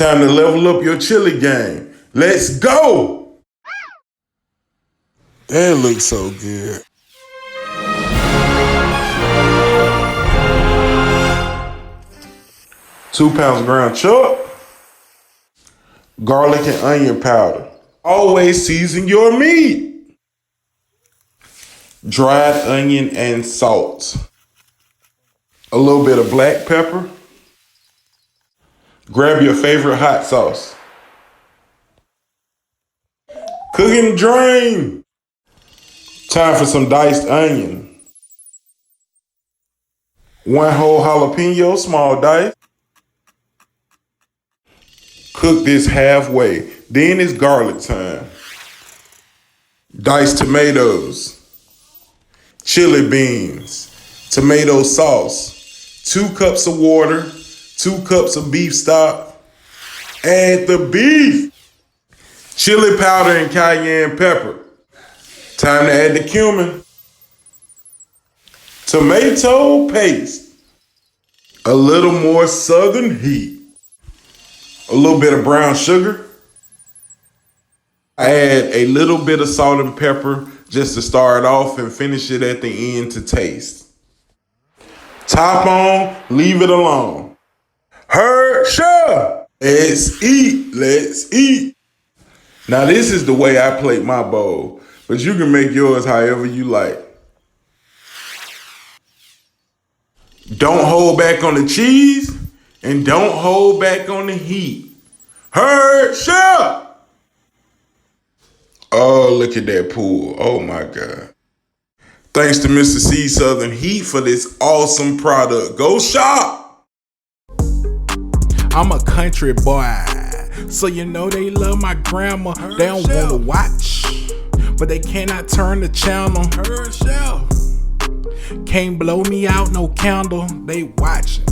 Time to level up your chili game. Let's go! That looks so good. Two pounds of ground chuck. Garlic and onion powder. Always season your meat. Dried onion and salt. A little bit of black pepper. Grab your favorite hot sauce. Cook and drain. Time for some diced onion. One whole jalapeno, small dice. Cook this halfway. Then it's garlic time. Diced tomatoes. Chili beans. Tomato sauce. 2 cups of water. 2 cups of beef stock. Add the beef. Chili powder and cayenne pepper. Time to add the cumin. Tomato paste. A little more southern heat. A little bit of brown sugar. Add a little bit of salt and pepper just to start off and finish it at the end to taste. Top on, leave it alone. Sure. Let's eat, let's eat. Now this is the way I plate my bowl, but you can make yours however you like. Don't hold back on the cheese and don't hold back on the heat. Sure. Oh, look at that pool. Oh my God. Thanks to Mr. C Southern Heat for this awesome product. Go shop. I'm a country boy, so you know they love my grandma. They don't wanna watch, but they cannot turn the channel. Can't blow me out, no candle. They watching.